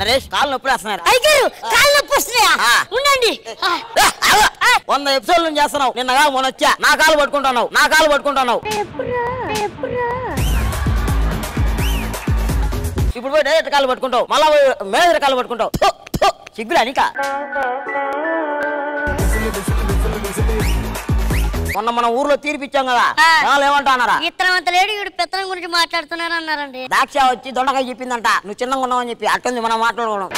నరేష్ కాళ్ళు నొప్పి వస్తున్నారు. అయ్యారు కాళ్ళు నొప్పి వస్తున్నాయా? ఉండండి. 100 ఎపిసోడ్లు నుంచి చేస్తున్నావు. నిన్నగా మొన్న వచ్చా నా కాలు పట్టుకుంటున్నావు. ఇప్పుడు పోయి డైరెక్ట్ కాలు పట్టుకుంటావు. మళ్ళా మేనేజర్ కాలు పట్టుకుంటావు. సిగ్గురా నీకా? మొన్న మన ఊర్లో తీర్పిచ్చాం కదా, ఏమంటారా? ఇతరంత లేడు వీడు పెత్తనం గురించి మాట్లాడుతున్నారు అన్నారండి. దాక్ష వచ్చి దొండకాయ చెప్పిందంట నువ్వు చిన్నగా ఉన్నావని చెప్పి. అట్టుంది మనం మాట్లాడుకోవడం.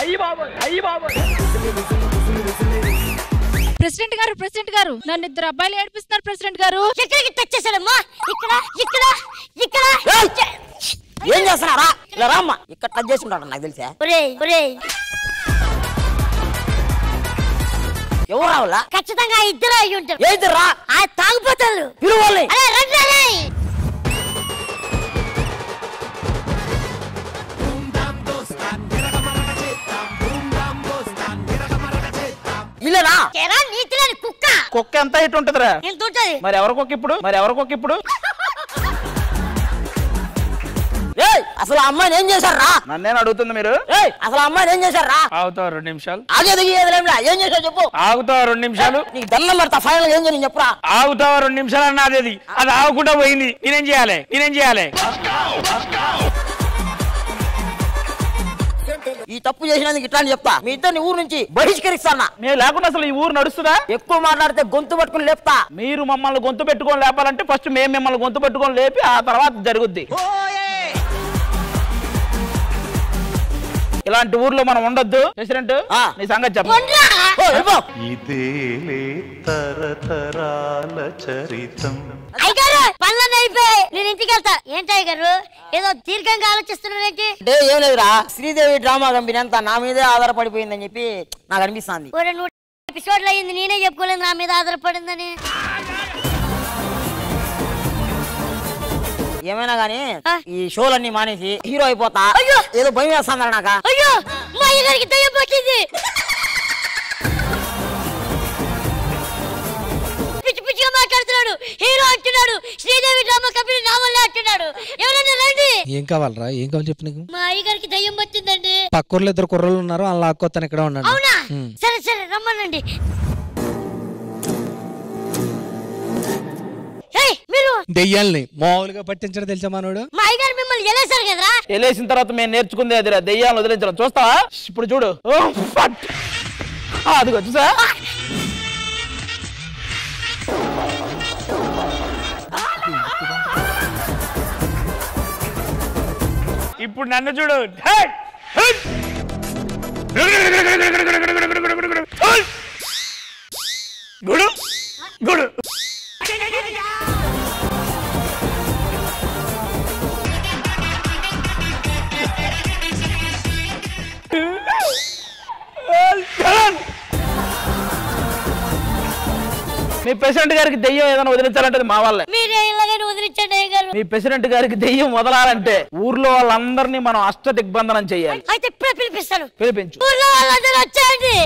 ప్రెసిడెంట్ గారు నన్ను 2 అబ్బాయిలు ఏడిపిస్తున్నారు ప్రెసిడెంట్ గారు. ఎక్కడికి తెచ్చేసాడమ్మా? ఇక్కడ ఏం చేస్తున్నారా? ఇలా రామ్మా. ఇక్కడ టచ్ చేసుకుంటాడు నాకు తెలుసా. ఎవరు రావాలా? ఖచ్చితంగా 2 అయ్యి ఉంటారు. ఏదిరా? తాగుపోతారు. పిలువాలి. ఇల్లేనా? నీతిలేని కుక్క ఎంత ఇటు ఉంటదిరా? మరి ఎవరి కుక్క ఇప్పుడు? అసలు అమ్మాయిని ఏం చేశారా? నన్నేం అడుగుతుంది మీరు? అసలు అమ్మాయిని ఏం చేశారా? ఆగుతావు 2 నిమిషాలు. ఏం చేశావు చెప్పు. ఆగుతావు 2 నిమిషాలు. నీకు దండం పెడతా. ఫైనల్ ఏం చేయని చెప్పురా. ఆగుతావు 2 నిమిషాలు అన్నది. అది ఆగకుండా పోయింది. నేనేం చేయాలి? ఈ తప్పు చేసినందుకు ఇట్లా అని చెప్తా. మీ ఇద్దరిని ఊరు నుంచి బహిష్కరిస్తానా. మేము లేకుండా అసలు ఈ ఊరు నడుస్తుందా? ఎక్కువ మాట్లాడితే గొంతు పట్టుకుని లేపుతా. మీరు మమ్మల్ని గొంతు పెట్టుకొని లేపాలంటే ఫస్ట్ మేము మిమ్మల్ని గొంతు పెట్టుకొని లేపి ఆ తర్వాత జరుగుద్ది. ఇలాంటి ఊర్లో మనం ఉండొద్దు. ప్రెసిడెంట్ నీ సంగతి చెప్పండి. నేను ఇంటికి వెళ్తా. ఏంటయ్య గారు ఏదో దీర్ఘంగా ఆలోచిస్తున్నారేంటి? ఏం లేదురా, శ్రీదేవి డ్రామా కంపెనీ అంతా నా మీదే ఆధారపడిపోయిందని చెప్పి నాకు అనిపిస్తుంది. 100 ఎపిసోడ్లు అయ్యింది, నేనే చెప్పుకోలేదు నా మీద ఆధారపడిందని. ఏమైనా గానీ ఈ షోలన్నీ మానేసి హీరో అయిపోతా. ఏదో భయం వేస్తాను నాకు. అయ్యో మా అయ్యగారికి దయ్యం పట్టింది. పిచ్చి పిచ్చిగా మాట్లాడుతున్నాడు. హీరో అంటున్నాడు, శ్రీదేవి డ్రామా కంపెనీ నా వల్లే అంటున్నాడు. ఎవరైనా రండి. ఏం కావాలరా? ఏం కావాలి చెప్పు. నీకు మా అయ్యగారికి దయ్యం పట్టిందండి. పక్కూర్లో 2 కుర్రలు ఉన్నారు, అలా అక్కొత్తను ఇక్కడ ఉన్నాడు. అవునా? సరే రమ్మనండి. మీరు దెయ్యాల్ని మామూలుగా పట్టించడం తెలుసా మనోడు? మా అయ్యగారు మిమ్మల్ని ఎలేసారు కదరా. ఎలేసిన తర్వాత మేము నేర్చుకుంది అదిరా, దెయ్యాలను వదిలించడం. చూస్తావా? ఇప్పుడు చూడు. అది వచ్చా ఇప్పుడు నన్ను చూడు. గుడు గుడు మీ ప్రెసిడెంట్ గారికి దెయ్యం ఏదైనా వదిలించాలంటే మా వాళ్ళే. మీ ప్రెసిడెంట్ గారికి దెయ్యం వదలాలంటే ఊర్లో వాళ్ళందరినీ మనం అష్ట దిగ్బంధనం చేయాలి. అయితే పిలిపిస్తాను. పిలిపించు. ఊర్లో వాళ్ళందరూ వచ్చేయండి.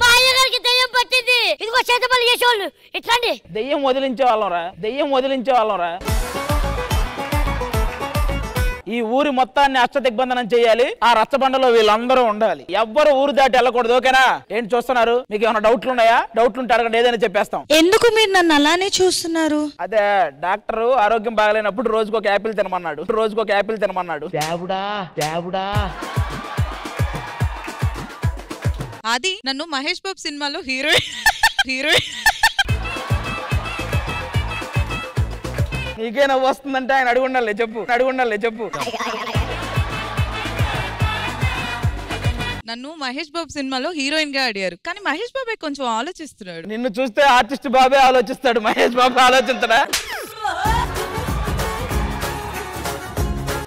మా అయ్యగారికి దెయ్యం పట్టింది. ఇదిగో చేతబడి చేసేవాళ్ళు ఇట్లాండి. దెయ్యం వదిలించే వాళ్ళం రా. ఈ ఊరి మొత్తాన్ని అష్ట దిగ్బంధనం చేయాలి. ఆ రచ్చబండలో వీళ్ళందరూ ఉండాలి. ఎవ్వరు ఊరు దాటి వెళ్ళకూడదు. ఓకేనా? ఏంటి చూస్తున్నారు? మీకు ఏమైనా డౌట్లు ఉన్నాయా? డౌట్లు ఉంటే అడగండి, ఏదైనా చెప్పేస్తాం. ఎందుకు మీరు నన్ను అలానే చూస్తున్నారు? అదే డాక్టర్ ఆరోగ్యం బాగలేనప్పుడు రోజుకు ఒక యాపిల్ తినమన్నాడు. దేవుడా అది నన్ను మహేష్ బాబు సినిమాలో హీరోయిన్ నీకే నవ్వు వస్తుందంటే ఆయన అడుగుండాలి చెప్పు. నన్ను మహేష్ బాబు సినిమాలో హీరోయిన్ గా అడిగారు, కానీ మహేష్ బాబే కొంచెం ఆలోచిస్తున్నాడు. నిన్ను చూస్తే ఆర్టిస్ట్ బాబే ఆలోచిస్తాడు, మహేష్ బాబు ఆలోచించడా?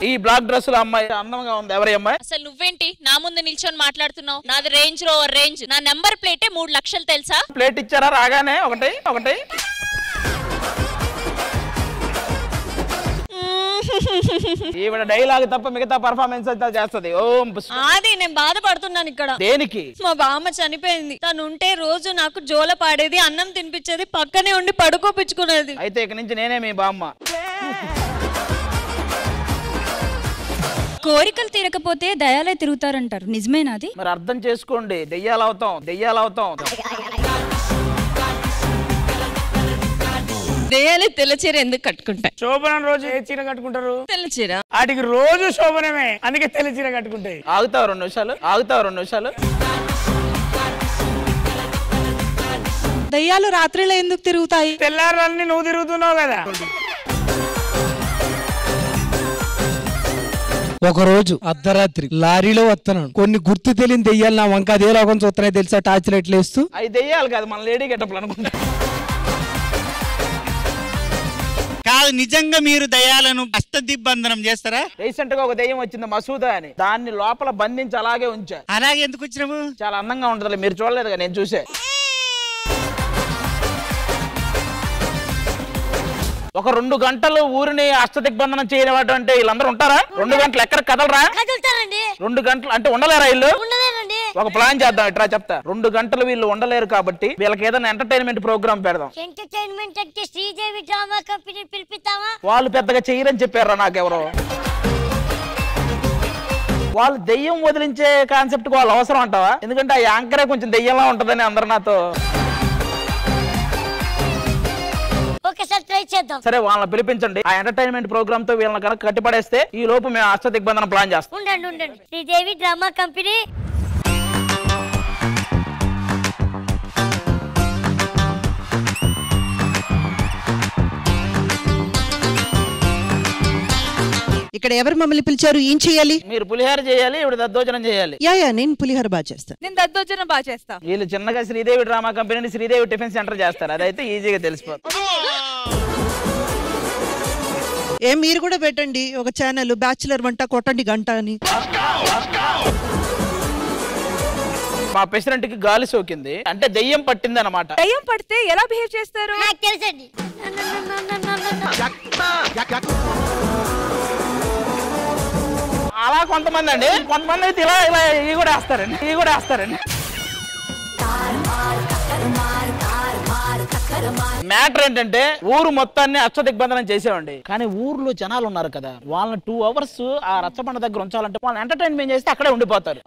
ఈ బ్లాక్ డ్రెస్ లో అమ్మాయి అందంగా ఉంది. ఎవరి అమ్మాయి? అసలు నువ్వేంటి నా ముందు నిల్చొని మాట్లాడుతున్నావు? నాది రేంజ్ రోవర్ రేంజ్. నా నెంబర్ ప్లేటే 3 లక్షలు తెలుసా? ప్లేట్ ఇచ్చారా రాగానే? ఒకటి ఈవిడ డైలాగ్ తప్ప మిగతా పర్ఫార్మెన్స్ అంతా చేస్తది. ఓం అది నేను బాధపడుతున్నాను ఇక్కడ. దేనికి? మా బామ్మ చనిపోయింది. తను ఉంటే రోజు నాకు జోల పాడేది, అన్నం తినిపించేది, పక్కనే ఉండి పడుకోపించుకునేది. అయితే ఇక నుంచి నేనే మీ బామ్మ. కోరికలు తీరకపోతే దయాలే తిరుగుతారంటారు, నిజమేనాది? మరి అర్థం చేసుకోండి, దెయ్యాలవుతాం. దెయ్యాలే తెల్ల చీర ఎందుకు కట్టుకుంటాయి? శోభనం రోజు ఏ చీర కట్టుకుంటారు? తెల్ల చీర. వాటికి రోజు శోభనమే, అందుకే తెల్ల చీర కట్టుకుంటాయి. ఆగుతావు 2 నిమిషాలు. దయ్యాలు రాత్రిలో ఎందుకు తిరుగుతాయి? తెల్లారాలని నువ్వు తిరుగుతున్నావు కదా. ఒక రోజు అర్ధరాత్రి లారీలో వస్తున్నాను, కొన్ని గుర్తు తెలియని దెయ్యాలు నా వంక అదే లోకం చూస్తున్నాయి తెలుసా, టార్చ్ లైట్లు వేస్తూ. అవి దెయ్యాలు కాదు, మన లేడీ గెటప్లు అనుకుంటా. కాదు, నిజంగా మీరు దయ్యాలను అష్టదిగ్బంధనం చేస్తారా? రీసెంట్ గా ఒక దెయ్యం వచ్చింది, మసూదా అని. దాన్ని లోపల బంధించి అలాగే ఉంచా. అలాగే ఎందుకు వచ్చినాము? చాలా అందంగా ఉంటది, మీరు చూడలేదుగా, నేను చూసే. ఒక 2 గంటలు ఊరిని అష్టదిగ్బంధనం చేయడం అంటే వీళ్ళందరూ ఉంటారా? 2 గంటలు ఎక్కడ కదలరా? 2 గంటలు అంటే ఉండలేరా వీళ్ళు? ఒక ప్లాన్ చేద్దాం, ఇట్రా చెప్తా. 2 గంటలు వీళ్ళు ఉండలేరు కాబట్టి వీళ్ళకి ఏదైనా ఎంటర్టైన్మెంట్ ప్రోగ్రామ్ పెడదాం. ఎంటర్టైన్మెంట్ అంటే శ్రీదేవి డ్రామా కంపెనీ పిలిపిస్తావా? వాళ్ళు పెద్దగా చెయ్యరని చెప్పారా నాకెవరో. వాళ్ళు దెయ్యం వదిలించే కాన్సెప్ట్ వాళ్ళు అవసరం అంటావా? ఎందుకంటే ఆ యాంకరే కొంచెం దెయ్యంలా ఉంటదని అందరు నాతో. ఒకసారి ట్రై చేద్దాం. సరే, వాళ్ళని పిలిపించండి. ఆ ఎంటర్టైన్మెంట్ ప్రోగ్రామ్ తో వీళ్ళని కనుక కట్టిపడేస్తే ఈ లోపు మేము అష్టదిగ్బంధనం ప్లాన్ చేస్తాం. ఉండండి. Sridevi drama company. ఇక్కడ ఎవరు మమ్మల్ని పిలిచారు? ఏం చేయాలి? మీరు పులిహార చేయాలి, ఇప్పుడు దద్దోజనం చేయాలి. యా నేను పులిహార బాగా చేస్తాను. నేను దద్దోజనం బాగా చేస్తా. వీళ్ళు చిన్నగా Sridevi drama company Sridevi tiffin centre చేస్తారు, అదైతే ఈజీగా తెలిసిపోతుంది. మీరు కూడా పెట్టండి ఒక ఛానల్, బ్యాచులర్ వంట కొట్టండి గంట అని. మా ప్రెసిడెంట్ కి గాలి సోకింది అంటే దెయ్యం పట్టింది అన్నమాట. దయ్యం పడితే ఎలా బిహేవ్ చేస్తారు? నాకు తెలుసండి. అలా కొంతమంది అండి, కొంతమంది అయితే ఇలా ఇవి కూడా వేస్తారండి. మ్యాటర్ ఏంటంటే ఊరు మొత్తాన్ని అష్టదిగ్బంధనం చేసేవండి. కానీ ఊర్లో జనాలు ఉన్నారు కదా, వాళ్ళని 2 అవర్స్ ఆ రచ్చబండ దగ్గర ఉంచాలంటే వాళ్ళని ఎంటర్టైన్మెంట్ చేస్తే అక్కడే ఉండిపోతారు.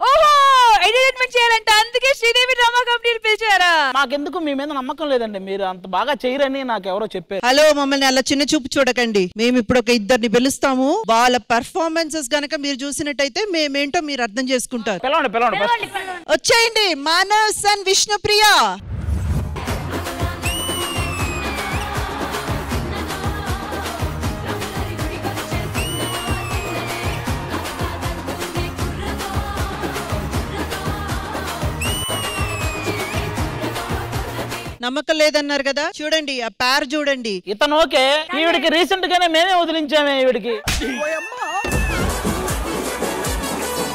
ఎంటర్టైన్మెంట్ చేయాలంటే అందుకే శ్రీదేవి డ్రామా కంపెనీ పిలిచారా? మాకెందుకు మీ మీద నమ్మకం లేదండి, మీరు అంత బాగా చేయరని నాకు ఎవరో చెప్పారు. హలో, మమ్మల్ని అలా చిన్న చూపు చూడకండి. మేము ఇప్పుడు ఒక 2 పిలుస్తాము. వాళ్ళ పర్ఫార్మెన్సెస్ గనక మీరు చూసినట్టయితే మేమేంటో మీరు అర్థం చేసుకుంటారు. పిలవండి. వచ్చేయండి, మానస్ అండ్ విష్ణుప్రియ. నమ్మకం లేదన్నారు కదా, చూడండి ఆ పేరు చూడండి. ఇతను ఓకే, ఈవిడికి రీసెంట్ గానే మేమే వదిలించామే. ఈవిడికి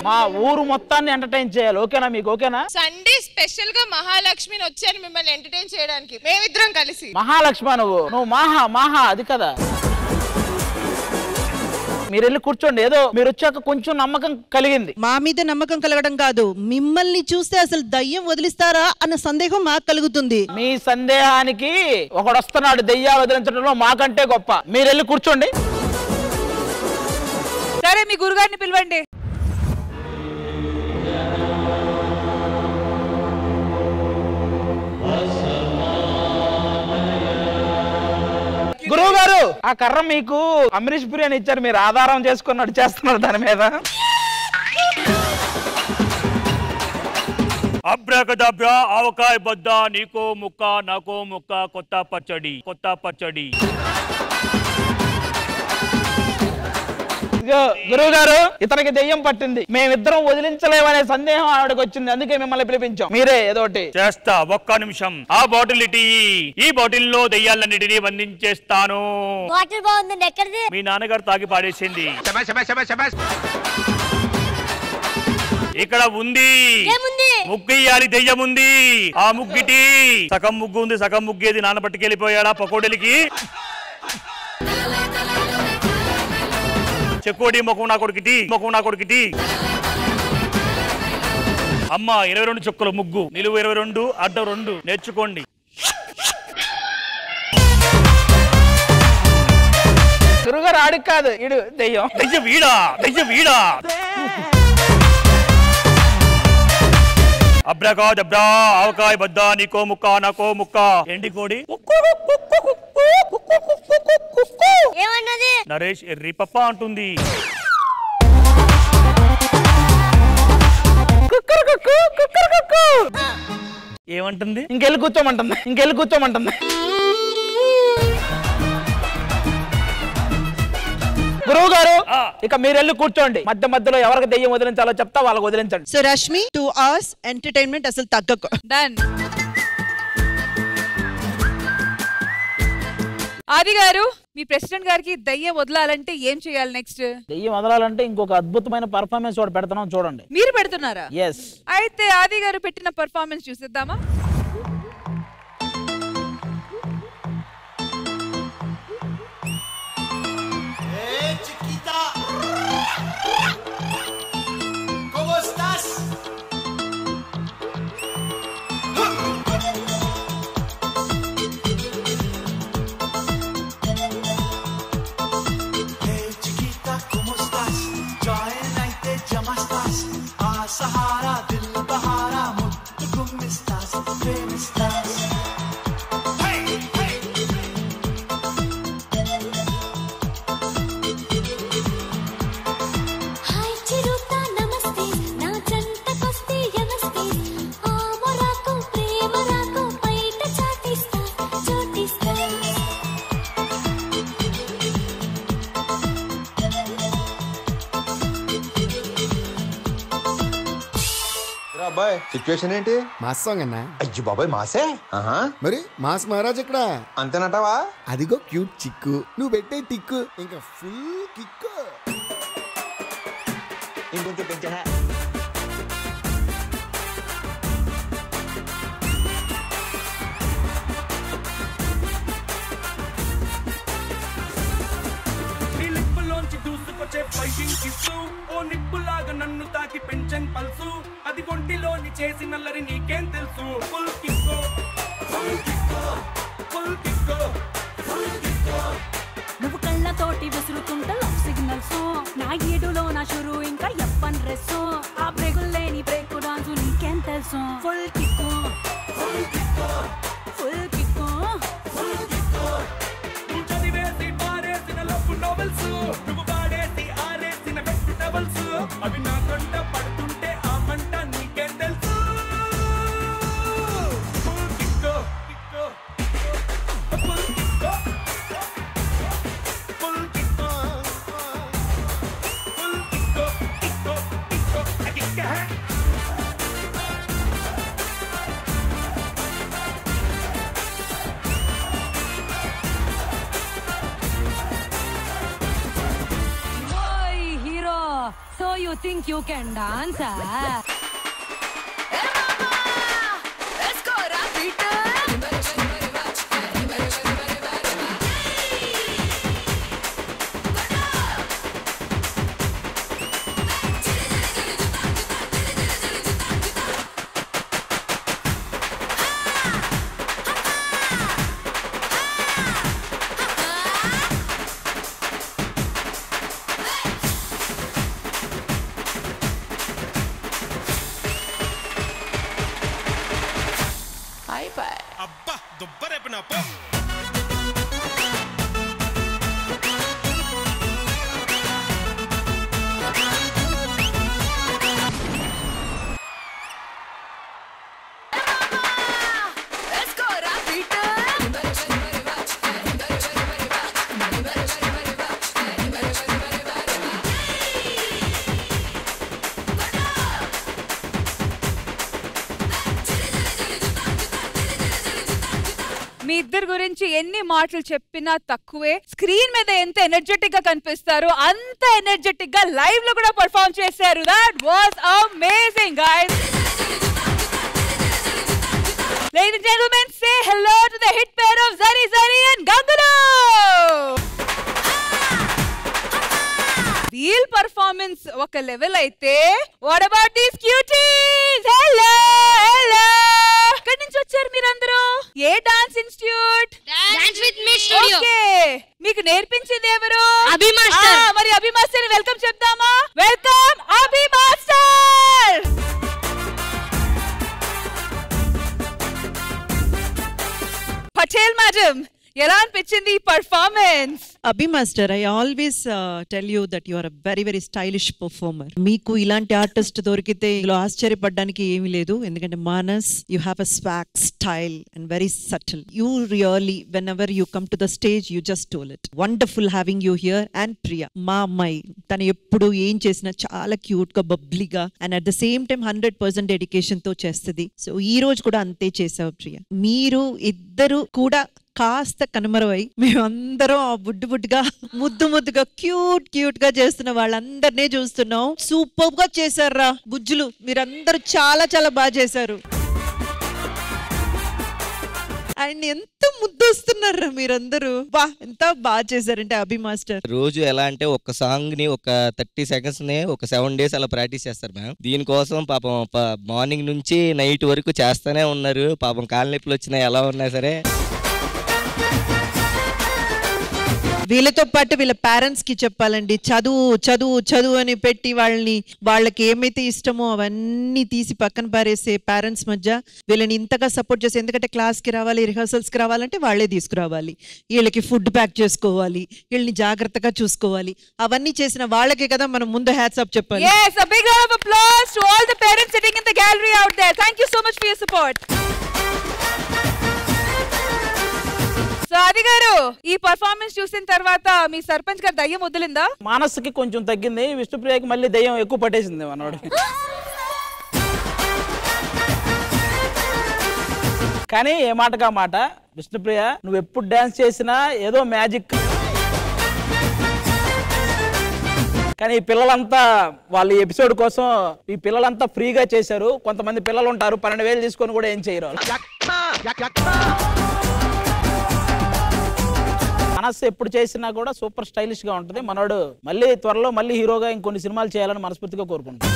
మా ఊరు మొత్తాన్ని ఎంటర్టైన్ చేయాలి. ఓకేనా? మీకు ఓకేనా? సండే స్పెషల్ గా మహాలక్ష్మిని వచ్చాను మిమ్మల్ని ఎంటర్టైన్ చేయడానికి, మేమిద్దరం కలిసి. మహాలక్ష్మి నువ్వు మాహా అది కదా. మీరు వెళ్ళి కూర్చోండి, ఏదో మీరు వచ్చాక కొంచెం నమ్మకం కలిగింది. మా మీద నమ్మకం కలగడం కాదు, మిమ్మల్ని చూస్తే అసలు దయ్యం వదిలిస్తారా అన్న సందేహం మాకు కలుగుతుంది. మీ సందేహానికి ఒకడు వస్తున్నాడు దయ్యాలు వదిలించడంలో మాకంటే గొప్ప. మీరు వెళ్ళి కూర్చోండి. సరే, మీ గురుగారిని పిలవండి. గురువు గారు, ఆ కర్ర మీకు అమరీష్ పురి అని ఇచ్చారు, మీరు ఆధారం చేసుకున్నట్టు చేస్తున్నారు దాని మీద. అబ్రాకదబ్రా, ఆవకాయ బద్ద, నీకో ముక్క నాకో ముక్క, కొత్త పచ్చడి. గురువు గారు, ఇతనికి దెయ్యం పట్టింది, మేమిద్దరం వదిలించలేమనే సందేహం ఆవిడకి వచ్చింది, అందుకే మిమ్మల్ని పిలిపించాం. మీరే ఏదోటి చేస్తా. ఒక్క నిమిషం. ఆ బాటిల్ ఇటీ. ఈ బాటిల్ లో దెయ్యాలన్నిటినీ బంధించేస్తాను. బాటిల్ బాగుందండి, ఎక్కడిది? మీ నాన్నగారు తాగి పాడేసింది. ఇక్కడ ఉంది, ముగ్గు ఇయ్యాలి, దెయ్యం ఉంది. ఆ ముగ్గిటి సగం ముగ్గు ఉంది, సగం ముగ్గేది నాన్న పట్టుకెళ్ళిపోయాడా పకోడీలకి. చెక్కోడి ముఖం నా కొడుకుటి ముఖం నా కొడుకుటి. అమ్మ 22 చుక్కల ముగ్గు, నిలువు 22, అడ్డ 2 నేర్చుకోండి. గురుగారు ఆడికి కాదు, ఇడు దెయ్యం. దెయ్యం వీడా, దెయ్యం వీడా. అబ్రాకాదబ్రా, ఆవకాయ బద్దా, నీకో ముక్క నాకో ముక్క. ఎండి కోడి ఏమన్నది? నరేష్ ఎర్రి పప్ప అంటుంది. ఏమంటుంది? ఇంకెళ్ళి కూర్చోమంటుంది, ఇంకెళ్ళి కూర్చోమంటుంది. గురువు గారు ఇక మీరు వెళ్ళి కూర్చోండి. మధ్య మధ్యలో ఎవరికి దెయ్యం వదిలించాలో చెప్తా, వాళ్ళకి వదిలించండి. సో రష్మి 2 hours ఎంటర్టైన్మెంట్ అసలు తగ్గకు. డన్. ఆది గారు, మీ ప్రెసిడెంట్ గారికి దయ్యం వదలాలంటే ఏం చేయాలి నెక్స్ట్? దెయ్యం వదలాలంటే ఇంకొక అద్భుతమైన పర్ఫార్మెన్స్ ఒకటి పెడుతున్నాం, చూడండి. మీరు పెడుతున్నారా? ఎస్. అయితే ఆది గారు పెట్టిన పర్ఫార్మెన్స్ చూసేద్దామా? సిచ్యువేషన్ ఏంటి? మాస్ సాంగ్ అన్నా. అయ్యో బాబాయ్ మాసే. మరి మాస్ మహారాజ్ ఇక్కడ అంతేనటవా? అదిగో క్యూట్ చిక్కు, నువ్వు పెట్టే టిక్కు ఇంకా ఫుల్ కిక్కు. ఇంకొంచెం పెంచా. ఓ నిప్పులాగా నన్ను తాకి పెంచన్ పల్సు, అది ఒంటిలోని చేసి నల్లరి నీకేం తెలుసు. ఫుల్ కిక్కో, ఫుల్ కిక్కో, ఫుల్ కిక్కో, ఫుల్ కిక్కో. నువ్వు కళ్ళతోటి విసురుతుంట లవ్ సిగ్నల్స్, నా ఏడులో నా షురు ఇంకా ఎప్పన్ డ్రెస్, ఆ బ్రేకులు లేని బ్రేక్ డాన్స్ నీకేం తెలుసు. ఫుల్ కిక్కో, ఫుల్ కిక్కో, ఫుల్ కిక్కో, ఫుల్ కిక్కో. నువ్వు చదివేసి పారేసిన లవ్ నోవెల్స్, నువ్వు వాడేసి ఆరేసిన వెజిటబుల్స్, అవి నా కంట పడుతుంటే ఆ మంట నీకేం తెలుసు. ఫుల్ కిక్కో, కిక్కో, ఫుల్ కిక్కో, ఫుల్ కిక్కో, ఫుల్ కిక్కో, కిక్కో, కిక్కో, కిక్కో. So you think you can dance? Let's go, Rapita. అబ్బా దుబ్బరేపిన పో. Let's go, Rapita. మీ ఇద్దరు గురించి ఎన్ని మాటలు చెప్పినా తక్కువే. స్క్రీన్ మీద ఎంత ఎనర్జెటిక్ గా కనిపిస్తారు, అంత ఎనర్జెటిక్ గా లైవ్ లో కూడా పర్ఫార్మ్ చేశారు. That was amazing guys. Ladies and gentlemen, say hello to the hit pair of Zari Zari and Ganguro. Real performance ఒక లెవెల్ అయితే what about these cuties? Hello hello, ఎక్కడి నుంచి వచ్చారు మీరందరూ? ఏ dance institute? Dance with me studio. Okay, మీకు నేర్పించింది ఎవరు? అభి మాస్టర్. మరి అభి మాస్టర్ వెల్కమ్ చెప్తామా? Welcome Abhi master. Patel madam, ఎలా అనిపించింది ఈ performance? Abhi master, I always tell you that you are a very very stylish performer. మీకు ఇలాంటి ఆర్టిస్ట్ దొరికితే ఇందులో ఆశ్చర్యపడడానికి ఏమీ లేదు. ఎందుకంటే Manas, you have a swag, style and very subtle. You really whenever you come to the stage you just told it. Wonderful having you here. And Priya, మా అమ్మాయి, తను ఎప్పుడు ఏం చేసినా చాలా క్యూట్ గా, బబ్లీగా and at the same time 100% dedication తో చేస్తుంది. సో ఈ రోజు కూడా అంతే చేసావు ప్రియా. మీరు ఇద్దరు కూడా కాస్త కనుమరువై మేమందరం ఆ బుడ్డుగా ముద్దుగా క్యూట్ గా చేస్తున్న వాళ్ళందరినీ చూస్తున్నాం. సూపర్ గా చేశారా బుజ్జులు, మీరందరూ చాలా చాలా బాగా చేశారు. ఆయన ఎంత ముద్దొస్తున్నారా మీరందరూ. బా, ఎంత బాగా చేశారంటే అభి మాస్టర్. రోజు ఎలా అంటే ఒక సాంగ్ ని ఒక 30 seconds ని ఒక 7 days అలా ప్రాక్టీస్ చేస్తారు మ్యామ్. దీనికోసం పాపం మార్నింగ్ నుంచి నైట్ వరకు చేస్తానే ఉన్నారు. పాపం కాళ్ళ నొప్పులు వచ్చినా ఎలా ఉన్నా సరే. వీళ్ళతో పాటు వీళ్ళ పేరెంట్స్ కి చెప్పాలండి, చదువు అని పెట్టి వాళ్ళకి ఏమైతే ఇష్టమో అవన్నీ తీసి పక్కన పారేసే పేరెంట్స్ మధ్య వీళ్ళని ఇంతగా సపోర్ట్ చేసి, ఎందుకంటే క్లాస్ కి రావాలి, రిహర్సల్స్ కి రావాలంటే వాళ్ళే తీసుకురావాలి, వీళ్ళకి ఫుడ్ ప్యాక్ చేసుకోవాలి, వీళ్ళని జాగ్రత్తగా చూసుకోవాలి. అవన్నీ చేసిన వాళ్ళకే కదా మనం ముందు హ్యాట్స్ ఆఫ్ చెప్పాలి. Yes, a big round of applause to all the parents sitting in the gallery out there. Thank you so much for your support. So అది గారు, ఈ పర్ఫార్మెన్స్ చూసిన తర్వాత మీ సర్పంచ్ గారు దయ్యం వదిలిందా? మానస్కి కొంచెం తగ్గింది, విష్ణుప్రియకి మళ్ళీ దయ్యం ఎక్కువ పట్టేసింది మనోడు. కానీ ఏ మాటగా మాట, విష్ణుప్రియ నువ్వు ఎప్పుడు డాన్స్ చేసినా ఏదో మ్యాజిక్. కానీ ఈ పిల్లలంతా వాళ్ళ ఎపిసోడ్ కోసం ఈ పిల్లలంతా ఫ్రీగా చేశారు. కొంతమంది పిల్లలు ఉంటారు 12,000 తీసుకొని కూడా ఏం చేయరు. మనస్సు ఎప్పుడు చేసినా కూడా సూపర్ స్టైలిష్ గా ఉంటుంది. మనోడు మళ్ళీ త్వరలో మళ్ళీ హీరోగా ఇంకొన్ని సినిమాలు చేయాలని మనస్ఫూర్తిగా కోరుకుంటాను.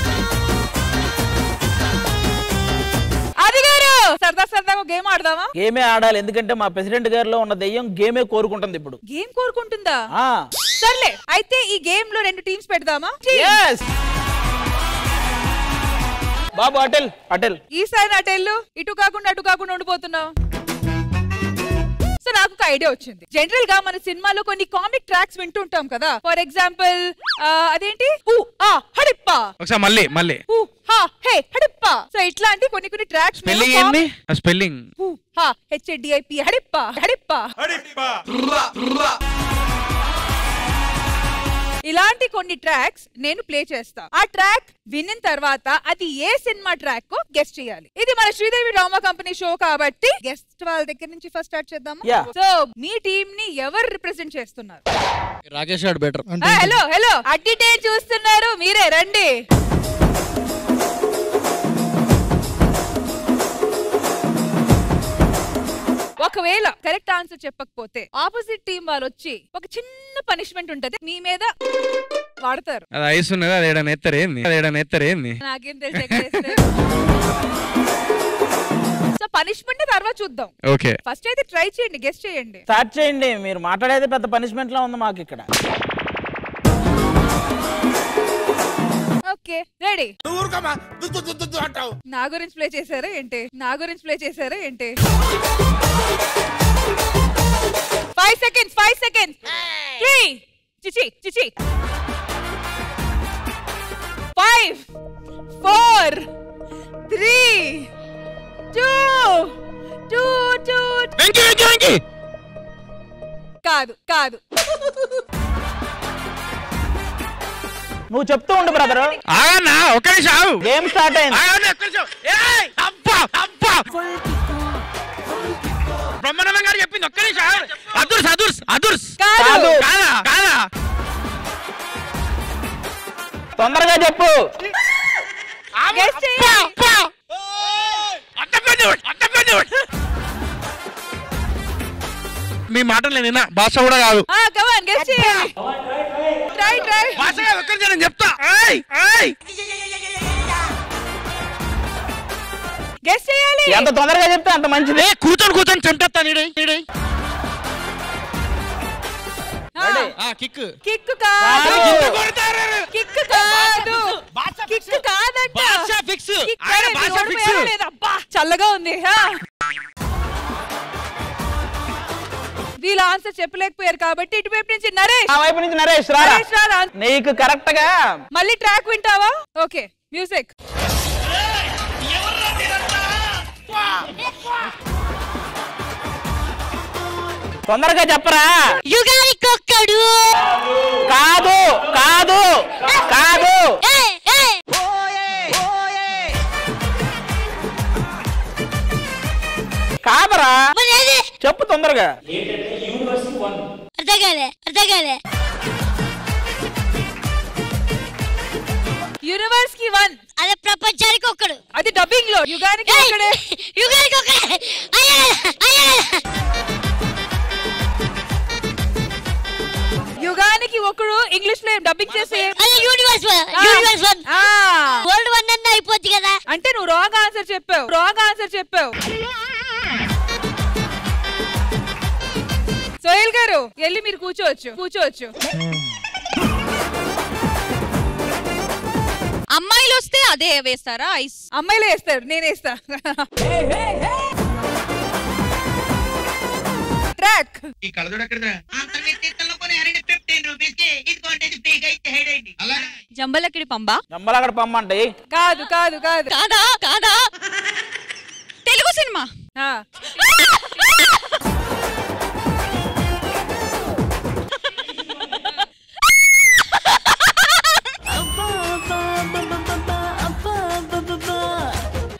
సరదాగా గేమ్ ఆడదామా? గేమే ఆడాలి, ఎందుకంటే మా ప్రెసిడెంట్ గారిలో ఉన్న దెయ్యం గేమే కోరుకుంటుంది. ఇప్పుడు గేమ్ కోరుకుంటుందా? సర్లే, అయితే ఈ గేమ్ లో 2 టీమ్స్ పెడదామా? బాబు అటెల్ ఈసారి అటెల్లు, ఇటు కాకుండా ఉండిపోతున్నావు. సో నాకు ఒక ఐడియా వచ్చింది. జనరల్ గా మన సినిమాలో కొన్ని కామిక్ ట్రాక్స్ వింటుంటాం కదా. ఫర్ ఎగ్జాంపుల్ అదేంటి హడిప్పా, ఒకసారి మళ్ళీ హే హడిప్పా. సో ఇట్లాంటి కొన్ని ట్రాక్స్ స్పెల్లింగ్ HADIP హడిప్పా. ఇలాంటి కొన్ని ట్రాక్స్ నేను ప్లే చేస్తా. ఆ ట్రాక్ విన్న తర్వాత అది ఏ సినిమా ట్రాక్ కో గెస్ట్ చేయాలి. ఇది మన శ్రీదేవి డ్రామా కంపెనీ షో కాబట్టి గెస్ట్ వాళ్ళ దగ్గర నుంచి ఫస్ట్ స్టార్ట్ చేద్దాము. సో మీ టీమ్ ని ఎవరు రిప్రజెంట్ చేస్తున్నారు? రాకేష్ గారు బెటర్. హలో అడ్డిటే చూస్తున్నారు, మీరే రండి. ఒకవేళ కరెక్ట్ ఆన్సర్ చెప్పకపోతే ఆపోజిట్ టీం వాళ్ళు వచ్చి ఒక చిన్న పనిష్మెంట్ ఉంటది మీ మీద వాడతారు. అది ఐస్ ఉన్నది, అది ఏడైనా ఎత్తరేంది నాకేం తెలుసు. సో పనిష్మెంట్ తర్వాత చూద్దాం. ఓకే, ఫస్ట్ అయితే ట్రై చేయండి, గెస్ట్ చేయండి. స్టార్ట్ చేయండి. మీరు మాట్లాడేది పెద్ద పనిష్మెంట్ లా ఉంది మాకు ఇక్కడ. Okay, ready. నా గురించి ప్లే చేశారా ఏంటి? 5 seconds. 3 చిచి 5 4 3 2 కాదు. నువ్వు చెప్తూ ఉండు బ్రదర్. ఒక్క నిమిషం, గేమ్ స్టార్ట్ అయింది. బ్రహ్మానందం గారు చెప్పింది ఒక్క నిమిషం. అదుర్స్ కాదు. తొందరగా చెప్పు. మీ మాటలు నేను భాష కూడా కాదు. ట్రై భాషగా ఒక్కరి నేను చెప్తా. ఏయ్ ఏయ్ గెస్ చేయాలి. ఎంత తొందరగా చెప్తే అంత మంచిది. కూర్చొని చంపేస్తా. నీడే కిక్ కాదు, కిక్ కాదు, కిక్ కాదంట. చల్లగా ఉంది. వీళ్ళ ఆన్సర్ చెప్పలేకపోయారు కాబట్టి ఇటువైపు నుంచి నరేష్. ఆ వైపు నుంచి నరేష్ రా. నీకు కరెక్ట్ గా మళ్ళీ ట్రాక్ వింటావా? Okay music. తొందరగా చెప్పరా. యుగానికొక్కడు. కాదు కాదు కాదు. కాదరా. చెప్పు తొందరగా. అర్థగాలే. యూనివర్స్ కి 1. అదే ప్రపంచానికి ఒక్కడు. అది డబ్బింగ్ లో. యుగానికి ఒక్కడే. యుగానికి ఒకడు ఇంగ్లీష్ లో డబ్బింగ్ చేసి యూనివర్స్ 1. వరల్డ్ 1 అన్న అయిపోద్ది కదా. అంటే నువ్వు రాంగ్ ఆన్సర్ చెప్పావు. సోహెల్ గారు వెళ్ళి మీరు కూర్చోవచ్చు. అమ్మాయిలు వస్తే అదే వేస్తారా? ఐస్ అమ్మాయిలే వేస్తారు, నేనేస్తా. ట్రాక్. ఈ కలదోడు ఎక్కడదా? జంబలకిడి పంబ. జంబలకిడి పంబ అంటే కాదు. కాదా తెలుగు సినిమా.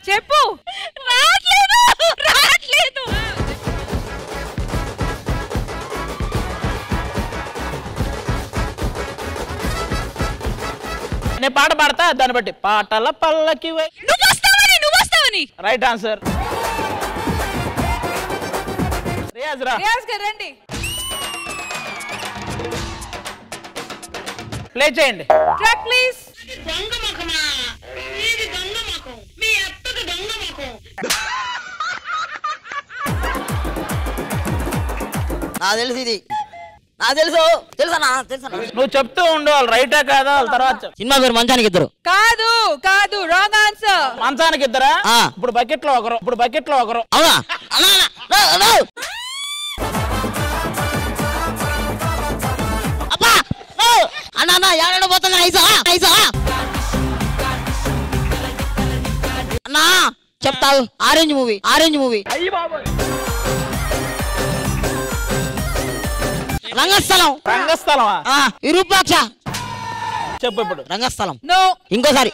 చెప్పు. రాట్లేదు. నేను పాట పాడతా, దాన్ని బట్టి పాటల పల్లకి. నువ్వు వస్తావని. Right answer. రియాజ్ గారు రండి. ప్లే చేయండి. Track please. నాకు తెలుసు ఇది. నాకు తెలుసా? నువ్వు చెప్తూ ఉండు. రైటా కాదా తర్వాత. సినిమా పేరు మంచానికి ఇద్దరు. కాదు రాంగ్ ఆన్సర్. మంచానికి ఇద్దరా? ఇప్పుడు బకెట్ లో ఒకరు. అవునా? అన్నా ఎవరైనా పోతున్నా అన్నా చెప్తావు. Orange movie. రంగస్థలం. విరూపాక్ష. చెప్పు ఇప్పుడు. రంగస్థలం. నో. ఇంకోసారి.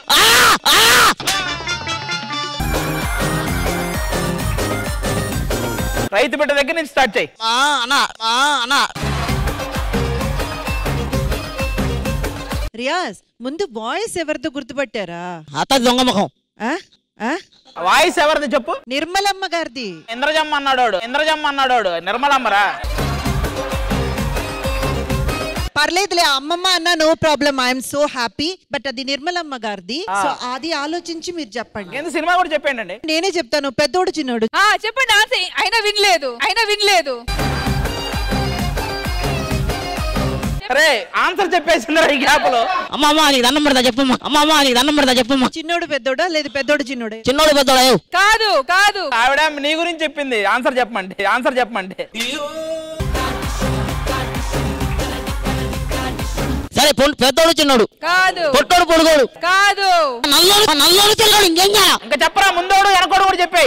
రైతు బిడ్డ దగ్గర నుంచి స్టార్ట్ చేయి. అన్నా రియాజ్ ముందు వాయిస్ ఎవరితో గుర్తుపట్టారా? అత్త దొంగ ముఖం. వాయిస్ ఎవరిది చెప్పు. నిర్మలమ్మ గారిది. ఇంద్రజమ్మ అన్నాడు. నిర్మలమ్మరా? పర్లేదులే అమ్మమ్మ అన్న, no problem. I'm so happy. But అది నిర్మలమ్మ గారిది. సో అది ఆలోచించి మీరు చెప్పండి. సినిమా కూడా చెప్పండి. నేనే చెప్తాను. పెద్దోడు చిన్నోడు. చెప్పండి ఆన్సర్. అయినా వినలేదు. అరే ఆన్సర్ చెప్పేసిందిరా ఈ గ్యాప్ లో. అమ్మమ్మ నీకు దండం పెడతా చెప్పమ్మా. చిన్నోడు పెద్దోడా లేదు పెద్దోడు చిన్నోడే? చిన్నోడు పెద్దోడా? కాదు. ఆవిడ నీ గురించి చెప్పింది. ఆన్సర్ చెప్పమంటే సరే. పెద్దోడు చిన్నోడు కాదు. పొట్టోడు పొడుగోడు కాదు. నల్లోడు చిన్నోడు. ఇంకేం చేయాలి? ఇంకా చెప్పరా. ముందోడు వెనకోడు కూడా చెప్పి.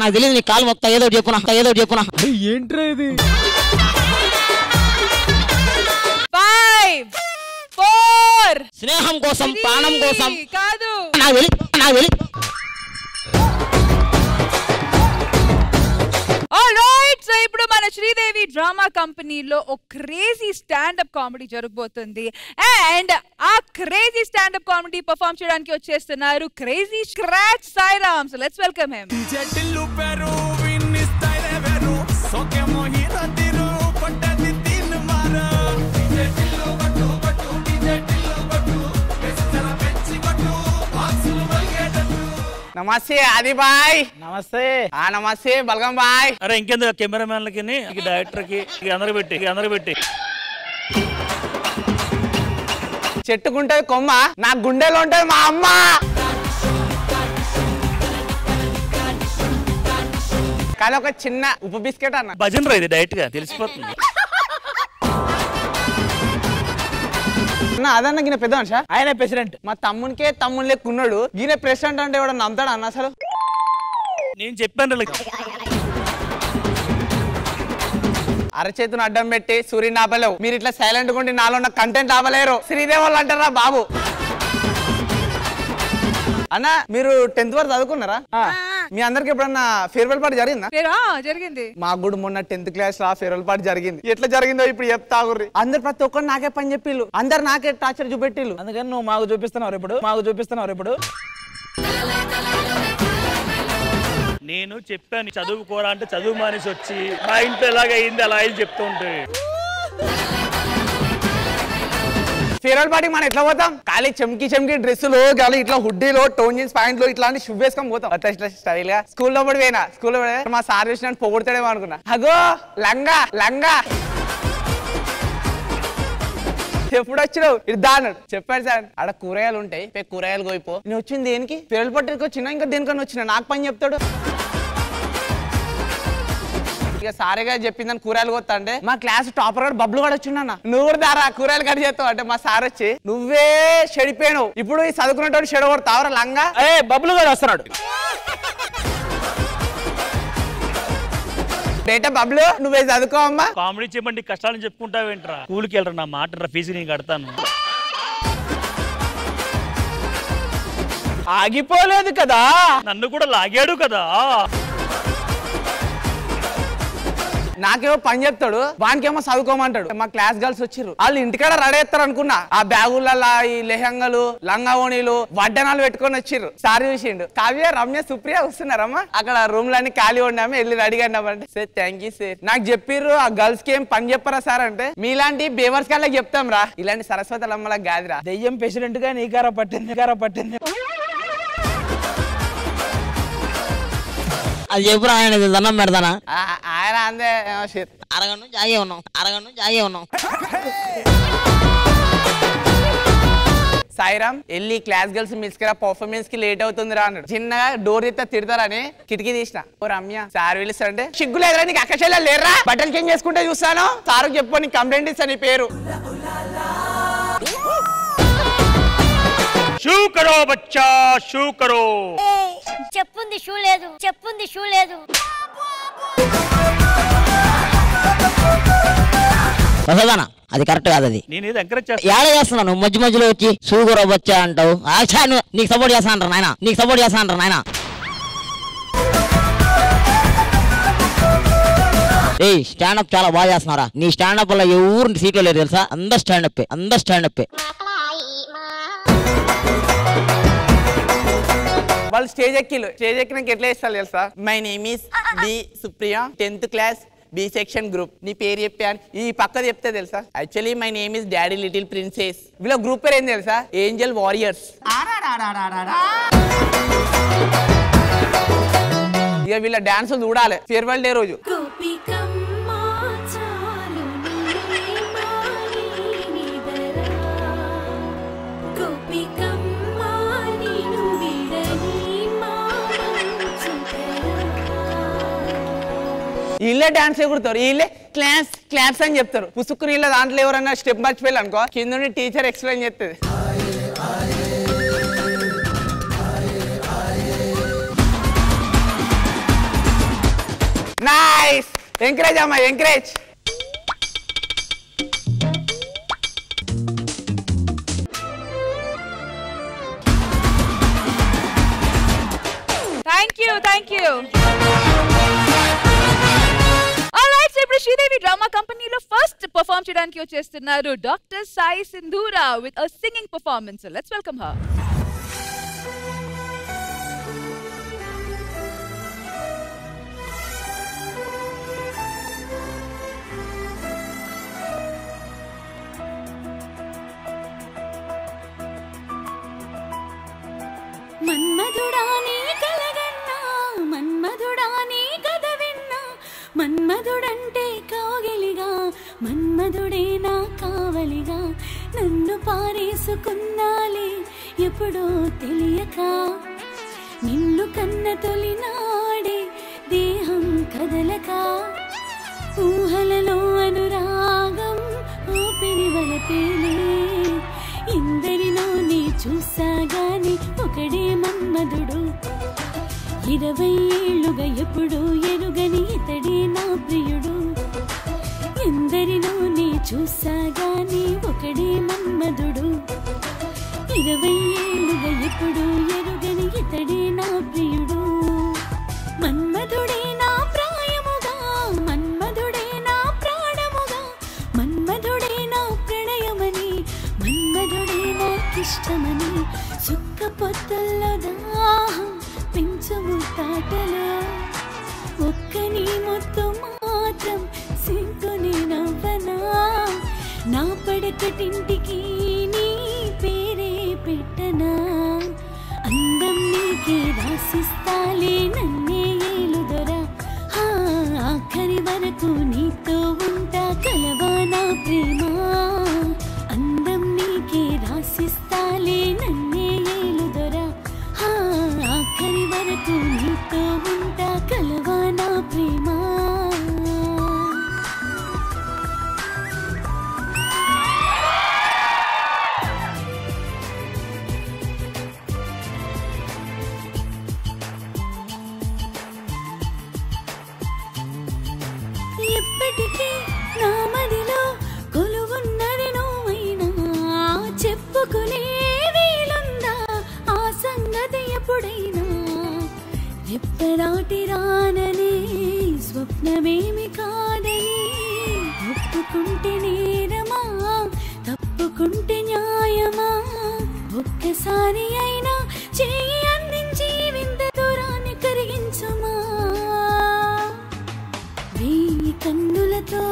నాకు తెలియదు. నీ కాలు మొత్తం ఏదో చెప్పునా. ఏంట్రా ఇది? 5 4 స్నేహం కోసం, ప్రాణం కోసం. కాదు. నాకు తెలియదు. ఆల్రైట్. సో ఇప్పుడు మన శ్రీదేవి డ్రామా కంపెనీలో ఒక క్రేజీ స్టాండప్ కామెడీ జరగబోతుంది. అండ్ ఆ క్రేజీ స్టాండప్ కామెడీ పర్ఫార్మ్ చేయడానికి వచ్చేస్తున్నారు crazy scratch Sairam. So let's welcome him. నమస్తే ఆది బాయ్. నమస్తే. నమస్తే బలగం బాయ్. అరే ఇంకెందుకు కెమెరామెన్లకి డైరెక్టర్ కి అందరూ పెట్టి చెట్టుకుంటది కొమ్మ, నా గుండెలో ఉంటది మా అమ్మ. కానీ ఒక చిన్న ఉప్పు బిస్కెట్ అన్న. భజన్ రా ఇది డైరెక్ట్ గా తెలిసిపోతుంది. అదన్న గిన పెద్ద మనిషి, ఆయన ప్రెసిడెంట్. మా తమ్మునికే తమ్ముని లెక్కున్నాడు, గిన ప్రెసిడెంట్ అంటే ఎవడ నమ్ముతాడు అన్న అసలు? నేను చెప్పాను అరచేతును అడ్డం పెట్టి సూర్యుని ఆపలేవు. మీరు ఇట్లా సైలెంట్ గా ఉండి నాలో ఉన్న కంటెంట్ ఆపలేరు. శ్రీదేవాళ్ళు అంటారా బాబు? అన్న మీరు 10th వరకు చదువుకున్నారా? మీ అందరికి ఎప్పుడన్నా ఫేర్వెల్ పార్టీ జరిగిందా? జరిగింది. మాకు కూడా మొన్న 10th క్లాస్ ఫేర్వెల్ పార్టీ జరిగింది. ఎట్లా జరిగిందో ఇప్పుడు చెప్తా గుర్రి. అందరు ప్రతి ఒక్కరు నాకే పని చెప్పిళ్ళు, అందరు నాకే టార్చర్ చూపెట్టిళ్ళు. అందుకని నువ్వు మాకు చూపిస్తున్నావు ఇప్పుడు. నేను చెప్పాను చదువుకోరా అంటే చదువు మానేసి వచ్చి మా ఇంట్లో ఎలాగైంది అలా అయింది చెప్తూ ఉంటే. ఫేర్వెల్ పార్టీ మనం ఎట్లా పోతాం? ఖాళీ చెమ్కి డ్రెస్సులు ఖాళీ ఇట్లా హుడ్డీలో టోన్ జీన్స్ ప్యాంట్లు ఇట్లాంటి షూ వేసుకొని పోతాం. అట్లా స్టైల్ గా స్కూల్లో పడి పోయినా. స్కూల్లో మా సార్ చూసినట్టు పొగుడతాడేమో అనుకున్నా. అగో లంగా ఎప్పుడు వచ్చినావు ఇది దాన్నాడు. చెప్పాడు సార్ ఆడ కూరగాయలు ఉంటాయి, కూరగాయలు కోయిపో. నేను వచ్చింది దేనికి? ఫేర్వెల్ పార్టీకి వచ్చినా, ఇంకా దేనికన్నా వచ్చినా నాకు పని చెప్తాడు. ఇక సారేగా చెప్పిందని కూరగాయలు కొత్తా అంటే మా క్లాస్ టాపర్ గారు బబ్లు కూడా వచ్చిండన్న. నువ్వు కూడా దారా కూరగాయలు కట్ చేస్తావు అంటే మా సార్ వచ్చి నువ్వే చెడిపోయావు, ఇప్పుడు ఈ చదువుకున్నట్టు చెడు కొడతావరా లంగా. బబ్లు కూడా వస్తున్నాడు. బేటా బబ్లు నువ్వే చదువుకో అమ్మా. కామెడీ చెప్పండి, కష్టాలను చెప్పుకుంటావేంట్రా? స్కూల్కి వెళ్ళరా, నా మాట ఫీజు నేను కడతాను. ఆగిపోలేదు కదా, నన్ను కూడా లాగాడు కదా. నాకేమో పని చెప్తాడు, వానికేమో చదువుకోమంటాడు. మా క్లాస్ గర్ల్స్ వచ్చిర్రు, వాళ్ళు ఇంటికాడ రెడీ చేస్తారు అనుకున్నా. ఆ బ్యాగులలో ఈ లెహంగలు లంగా ఓణీలు వడ్డనాలు పెట్టుకొని వచ్చిర్రు. సార్ చూసిండు, కావ్య రమ్య సుప్రియ వస్తున్నారమ్మా, అక్కడ రూమ్ లన్నీ ఖాళీ ఉన్నాము, వెళ్ళి రెడీగా ఉన్నామంటే సార్ థ్యాంక్ యూ సార్. నాకు చెప్పిర్రు ఆ గర్ల్స్ కి ఏం పని చెప్పరా సార్ అంటే మీలాంటి బేవర్స్ కాళ్ళకి చెప్తాం రా, ఇలాంటి సరస్వతి అమ్మలకు కాదురా. దెయ్యం ప్రెసిడెంట్ గా నీకారా పట్టింది. అది చెప్పు ఆయన దండం పెడతానా? ఆయన అందే అరగంట నుంచి ఆగే ఉన్నాం. సాయిరామ్ వెళ్ళి క్లాస్ గర్ల్స్ మిస్కిరా పర్ఫార్మెన్స్ కి లేట్ అవుతుంది రా అన్నాడు. చిన్నగా డోర్ ఎత్తా తిడతారని కిటికీ తీసిన. ఓ రమ్య సార్ పిలుస్తారంటే సిగ్గులేదురా నీకు, అక్కచెల్ల లేరా, బట్టలు చేంజ్ చేసుకుంటే చూస్తాను, సార్ చెప్పు నీకు కంప్లైంట్ ఇస్తా నీ పేరు. షూ కరో బచ్చా షూ కరో. చెప్పుంది షూ లేదు. అది కరెక్ట్ కాదు. అది నేను ఇది ఎంకరేజ్ ఏడ చేస్తున్నాను, మధ్యలో వచ్చి షూగర్ వచ్చా అంటావు. నీకు సపోర్ట్ చేస్తా అంటారు నాయన. ఏయ్ స్టాండప్ చాలా బాగా చేస్తున్నారా. నీ స్టాండప్ వల్ల ఎవరు సీట్లో లేరు తెలుసా, అందరు స్టాండప్. వాళ్ళు స్టేజ్ ఎక్కినాక ఎట్లా ఇస్తారు తెలుసా? My name is B Supriya, 10th class B section group. నీ పేరు చెప్పాను, ఈ పక్క చెప్తే తెలుసా? Actually my name is daddy little princess. వీళ్ళ గ్రూప్ పేరు ఏం తెలుసా? Angel warriors. ఇక వీళ్ళ డాన్స్ చూడాలి ఫేర్వెల్ డే రోజు. వీళ్ళే డాన్స్ ఎగురుతారు, వీళ్ళే క్లాప్స్ అని చెప్తారు. పుసుక్కుని వీళ్ళ దాంట్లో ఎవరన్నా స్టెప్ మర్చిపోయారు అనుకో, కింద టీచర్ ఎక్స్ప్లెయిన్ చేస్తుంది. నైస్, ఎంకరేజ్ అమ్మా, ఎంకరేజ్. Thank you. ఇప్పుడు శ్రీదేవి డ్రామా కంపెనీలో ఫస్ట్ పర్ఫార్మ్ చేయడానికి వచ్చేస్తున్నారు doctor Sai Sindhura with a singing performance. Let's welcome her. మన్మధుడా నీ కల మన్మధుడంటే కౌగిలిగా మన్మధుడే నా కావలిగా నన్ను పారేసుకున్నాలే ఎప్పుడో తెలియక నిన్ను కన్న తొలినాడే దేహం కదలక ఊహలలో అనురాగం ఊపిరి వలపేలే ఎందరినో నీ చూసాగాని ఒకడే మన్మధుడు 20 ఏళ్లుగా ఎప్పుడు ఎరుగని ఇతడే నా ప్రియుడు ఎందరినో నీ చూసాగాని ఒకడే మన్మధుడు 20 ఏళ్లుగా ఎప్పుడు ఎరుగని ఇతడే నా ప్రియుడు మన్మధుడే నా ప్రాయముగా మన్మధుడే నా ప్రాణముగా మన్మధుడే నా ప్రణయమని మన్మధుడే నాకిష్టమని సుక్క పొత్తుల్లో దాహం పెంచము తాటలో ఒక్క నీ మొత్తం మాత్రం సింకుని నవ్వనా నా పడకటింటికి నీ పేరే పెట్టనా అందం నీకే రాసిస్తాలే నన్నే ఏలుదొరా ఆఖరి వరకు నీతో ఉంటా కలవా నా ప్రేమ అందం నీకే రాసిస్తాలే నన్నే ఏలుదొరా ఆఖరి వరకు నీతో ఉంటా కలవా నా ప్రేమ ఎప్పటికీ నా మదిలో కొలువున్నది నువ్వైనా చెప్పుకునే వీలుందా ఆ సంగతి ఎప్పుడైనా ఎప్పడాటి రాననే స్వప్నమేమి కాదని ఒప్పుకుంటే నేరమా తప్పుకుంటే న్యాయమా ఒక్కసారి అయినా చేయి అందించి వింత దూరాన్ని కరిగించమా వేయి కన్నులతో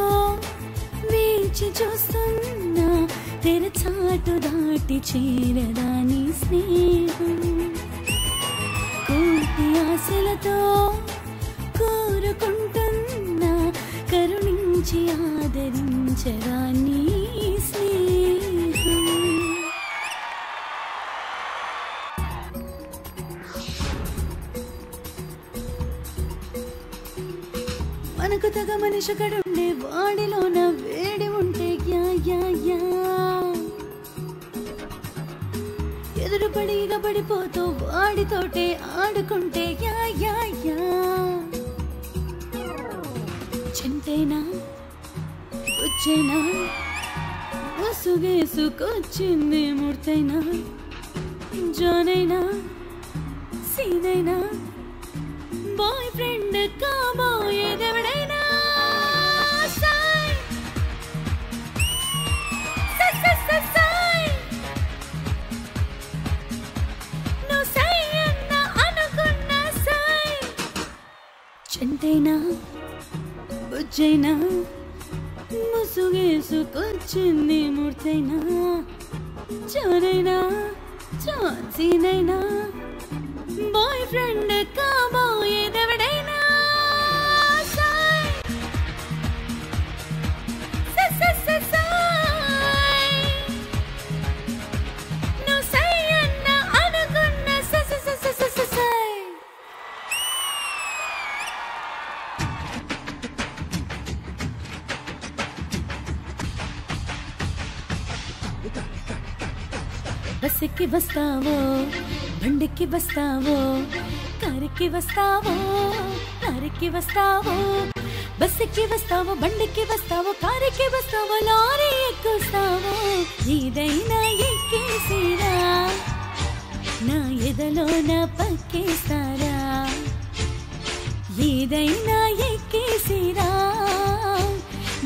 వేచి చూస్తున్నా తెరచాటు దాటి చేరదాని స్నేహం కోటి ఆశలతో కోరుకుంటున్నా కరుణించి ఆదరించరాని స్నేహం మనకు తగ మనిషి కడుండే వాడిలోన వేడి ఉంటే యా యా యా ఎదురుపడి పడిపోతూ వాడితోటే ఆడుకుంటే యా యా యా చింతేనా వచ్చేనా వసుగేసుకొచ్చింది మూర్తైనా జానైనా సీనైనా బాయ్ ఫ్రెండ్ కాబోయేదెవడైనా సాయ్ సాయ్ నువ్వు సై అన్న అనుకున్న సాయ్ చంటైనా బుజ్జైనా ముసుగేసుకొచ్చింది మూర్తైనా చానైనా చాన్సీనైనా బాయ్ ఫ్రెండ్ కాబోయేదెవడైనా సాయ్ సాయ్ నువ్వు సై అన్న అనుకున్న సాయ్ బస్సుకి వస్తావో బండికి వస్తావో కారుకి వస్తావో లారీకి వస్తావో బస్సుకి వస్తావో బండికి వస్తావో కారుకి వస్తావో లారీ ఎక్కుస్తావో ఏదైనా ఎక్కేసిరా నా ఎదలో నా పక్కేస్తారా ఏదైనా ఎక్కేసిరా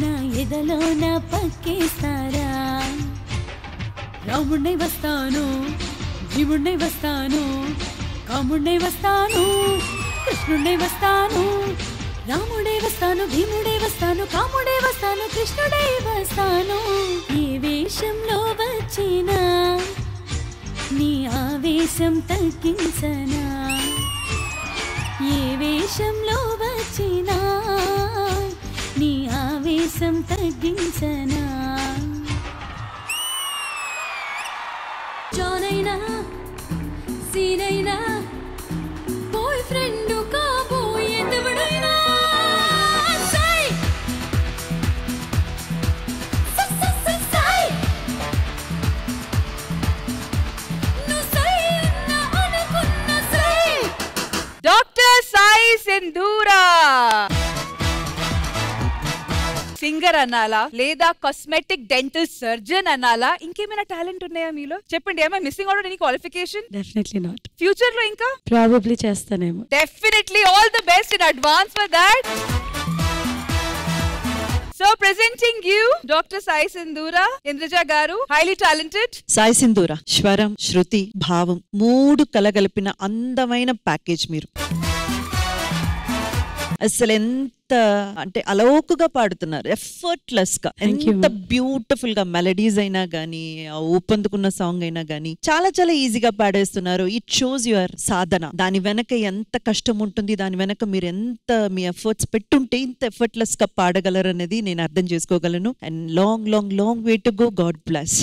నా ఎదలో నా పక్కేస్తారా రాముడినై వస్తాను భీముడినై వస్తాను కాముడినై వస్తాను కృష్ణుడినై వస్తాను రాముడే వస్తాను భీముడే వస్తాను కాముడే వస్తాను కృష్ణుడై వస్తాను ఏ వేషంలో వచ్చినా నీ ఆవేశం తగ్గించనా ఏ వేషంలో వచ్చినా మీసం తగ్గించనా జానైనా సీనైనా బాయ్ ఫ్రెండ్ కాబోయేదెవడైనా సై సై నువ్వు సై నా అనుకున్న సై డాక్టర్ సాయి సింధూరా సింగర్ అనాలా లేదా కాస్మెటిక్ డెంటల్ సర్జన్ అనాలా ఇంకేమైనా టాలెంట్ ఉన్నాయా మీలో చెప్పండి ఏమైనా missing out any qualification definitely not future లో ఇంకా ప్రాబబ్లీ చేస్తానేమో definitely all the best in advance for that so presenting you doctor Sai Sindhura Indraja garu highly talented Sai సింధూర స్వరం శృతి భావం 3 కలగలిపిన అందమైన ప్యాకేజ్ మీరు అసలు ఎంత అంటే అలౌకుగా పాడుతున్నారు ఎఫర్ట్లెస్ గా ఎంత బ్యూటిఫుల్ గా మెలడీస్ అయినా గానీ ఊపందుకున్న సాంగ్ అయినా గానీ చాలా చాలా ఈజీగా పాడేస్తున్నారు ఇట్ షోస్ యువర్ సాధన దాని వెనక ఎంత కష్టం ఉంటుంది దాని వెనక మీరు ఎంత మీ ఎఫర్ట్స్ పెట్టుంటే ఇంత ఎఫర్ట్లెస్ గా పాడగలరు అనేది నేను అర్థం చేసుకోగలను and long long long way to go God bless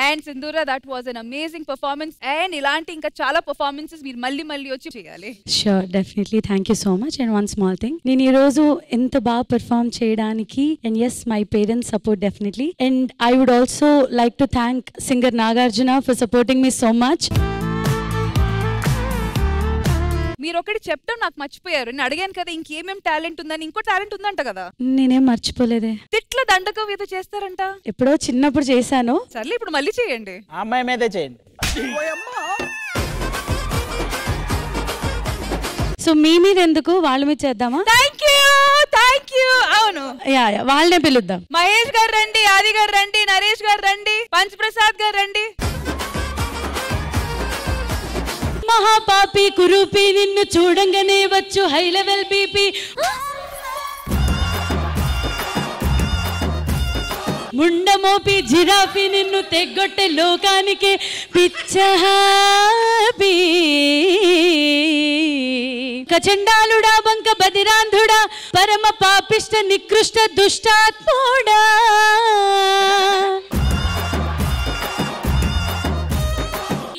and Sindhura that was an amazing performance and ఇలాంటి ఇంకా చాలా పర్ఫార్మెన్సెస్ మీరు మళ్ళీ మళ్ళీ వచ్చి చేయాలి sure definitely thank you so much and one small thing నేను ఈ రోజు ఎంత బాగా పెర్ఫార్మ్ చేయడానికి and yes my parents support definitely and I would also like to thank singer Nagarjuna for supporting me so much మీరు ఒకటి చెప్తాం నాకు మర్చిపోయారు నేను అడిగాను కదా ఇంకేమేం టాలెంట్ ఉందని ఇంకో టాలెంట్ ఉందంట కదా నేనేం మర్చిపోలేదే తిట్ల దండకం ఏదో చేస్తారంట ఎప్పుడో చిన్నప్పుడు చేశాను సర్లే ఇప్పుడు మళ్ళీ చేయండి అమ్మాయి మీదే చేయండి సో మీ మీద ఎందుకు వాళ్ళ మీద చేద్దామా థ్యాంక్ యూ అవును యా వాళ్ళనే పిలుద్దాం మహేష్ గారు రండి ఆది గారు రండి నరేష్ గారు రండి పంచప్రసాద్ గారు రండి మహాపాపి కురూపి నిన్ను చూడంగానే వచ్చు హై లెవెల్ బీపీ ముండమోపి జిరాఫీ నిన్ను తెగ్గొట్టే లోకానికి పిచ్చహాపి కచండాలుడా బంక బదిరాంధుడా పరమ పాపిష్ట నికృష్ట దుష్టాత్ముడా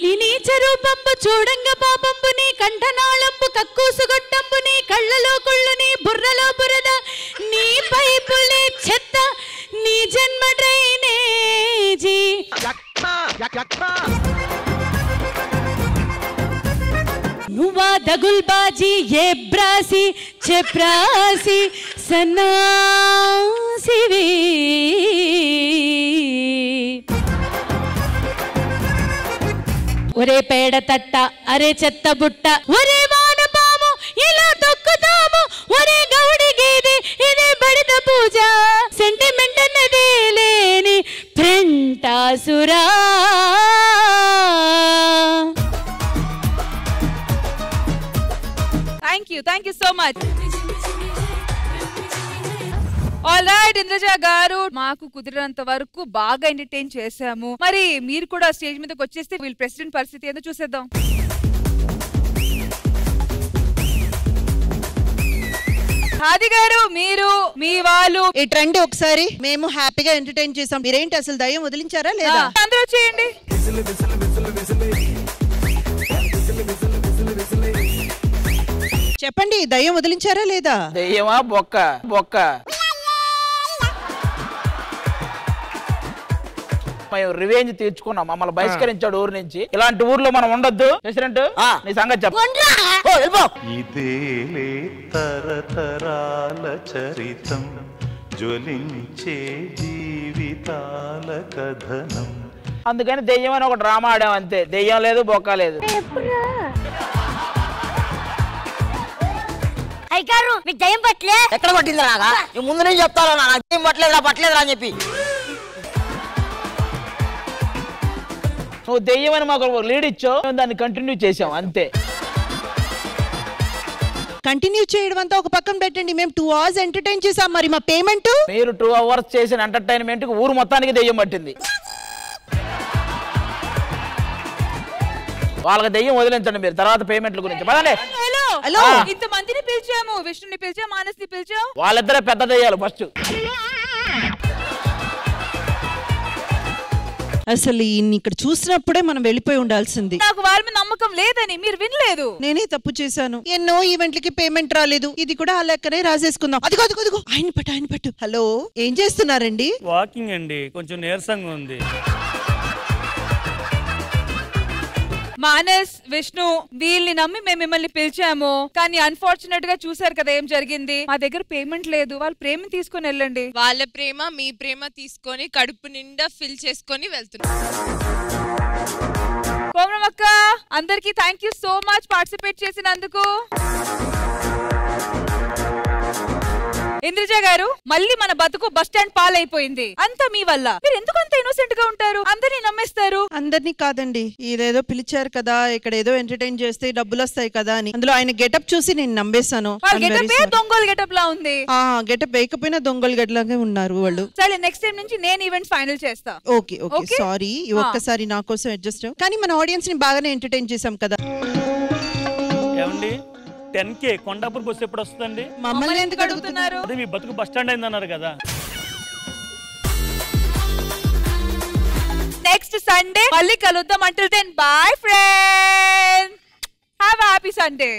నీ నీచ రూపంబు చూడంగ పాపంబు నీ కంఠనాళంబు కక్కూసుగొట్టంబు నీ కళ్ళలో కుళ్ళు నీ బుర్రలో బురద నీ పైపులే చెత్త నీ జన్మ డ్రైనేజీ నువ్వా దగుల్బాజీ ఏ బ్రాసి చెప్రాసి సన్నాసివి ఒరే పేడ తట్ట అరే చెత్త బుట్ట ఒరే వానపాము ఇలా తొక్కుతాము ఒరే గౌడి గేదె ఇదే బడిద పూజ సెంటిమెంట్ అన్నదే లేని ప్రింటాసురా thank you so much all right Indraja garu మాకు కుదిరినంత వరకు బాగా ఎంటర్టైన్ చేశాము మరి మీరు కూడా స్టేజ్ మీదకి వచ్చేస్తే వీళ్ళ ప్రెసిడెంట్ పరిస్థితి ఏందో చూసేద్దాం ఆది గారు మీరు మీ వాళ్ళు ఇటు రండి ఒకసారి మేము హ్యాపీగా ఎంటర్టైన్ చేసాం మీరేంటి అసలు దయ్యం వదిలించారా లేదా అందరూ చేయండి చెప్పండి దయ్యం వదిలించారా లేదా దయ్యమా బొక్క బొక్క మేము రివెంజ్ తీర్చుకున్నాం మమ్మల్ని బహిష్కరించాడు ఊరు నుంచి ఇలాంటి ఊర్లో మనం ఉండొద్దు ప్రెసిడెంట్ నీ సంగతి చెప్పు ఇదేలే తరతరాల చరితం జ్వలించే జీవితాల కథనం అందుకని దెయ్యం అని ఒక డ్రామా ఆడాం అంతే దెయ్యం లేదు బొక్క లేదు అయ్యగారు మీకు దయ్యం పట్టలే ఎక్కడ పట్టింది రాగా ముందు నేను చెప్తాను నాకు దెయ్యం పట్టలేదురా అని చెప్పి నువ్వు దెయ్యం అని మాకు లీడ్ ఇచ్చావు దాన్ని కంటిన్యూ చేసాం అంతే కంటిన్యూ చేయడం అంతా ఒక పక్కన పెట్టండి మేము 2 hours ఎంటర్టైన్ చేసాం మరి మా పేమెంట్ మీరు 2 hours చేసిన ఎంటర్టైన్మెంట్ కి ఊరు మొత్తానికి దెయ్యం పట్టింది వాళ్ళకి దెయ్యం వదిలించండి మీరు, తర్వాత పేమెంట్ల గురించి పదండి. హలో ఇంత మందిని పిలిచాము, విష్ణుని పిలిచాం, మానస్ని పిలిచాం. వాళ్ళిద్దరే పెద్ద దెయ్యాలు ఫస్ట్. అసలు ఈయన్ని ఇక్కడ చూసినప్పుడే మనం వెళ్ళిపోయి ఉండాల్సింది. నాకు వాళ్ళ మీద నమ్మకం లేదని మీరు వినలేదు. నేనే తప్పు చేశాను. ఎన్నో ఈవెంట్లకి పేమెంట్ రాలేదు, ఇది కూడా ఆ లెక్కనే రాసేసుకుందాం. అదిగో అదిగో అదిగో ఆయన పట్టు. హలో ఏం చేస్తున్నారండి? వాకింగ్ అండి, కొంచెం నీరసంగా ఉంది. మానస్, విష్ణు వీళ్ళని నమ్మి మేము మిమ్మల్ని పిలిచాము, కానీ అన్ఫార్చునేట్ గా చూసారు కదా ఏం జరిగింది. మా దగ్గర పేమెంట్ లేదు, వాళ్ళ ప్రేమ తీసుకొని వెళ్ళండి. వాళ్ళ ప్రేమ మీ ప్రేమ తీసుకొని కడుపు నిండా ఫిల్ చేసుకొని వెళ్తున్నారు. కోమరమ్మ అక్క, అందరికి thank you so much participate చేసినందుకు. ఇంద్రజ గారు, మళ్ళీ మన బతుకు బస్ స్టాండ్ పాలైపోయింది. అంతా మీ వల్ల. మీరు ఎందుకు అంత ఇన్నోసెంట్ గా ఉంటారు? అందరినీ నమ్మేస్తారు. అందరినీ కాదండి, ఇదేదో పిలిచారు కదా, ఇక్కడ ఏదో ఎంటర్టైన్ చేస్తే డబ్బులు వస్తాయి కదా అని. అందులో ఆయన గెటప్ చూసి నేను నమ్మేశాను. దొంగలు గెటప్ లా ఉంది. గెటప్ వేయకపోయినా దొంగలు గెటలాగే ఉన్నారు వాళ్ళు. సరే, నెక్స్ట్ టైం నుంచి నేను ఈవెంట్స్ ఫైనల్ చేస్తా. ఓకే ఓకే సారీ, ఒక్కసారి నా కోసం అడ్జస్ట్. కానీ మన ఆడియన్స్ ని బాగానే ఎంటర్టైన్ చేసాం కదా. ఏమండి 10K కొండాపూర్ బస్సు ఎప్పుడు వస్తుందండి? మమ్మల్ని ఎందుకు అడుగుతున్నారు? అదే మీ బతుకు బస్ స్టాండ్ అయిందన్నారు కదా. నెక్స్ట్ సండే మళ్ళీ కలుద్దాం. Until then bye friends, have a happy Sunday.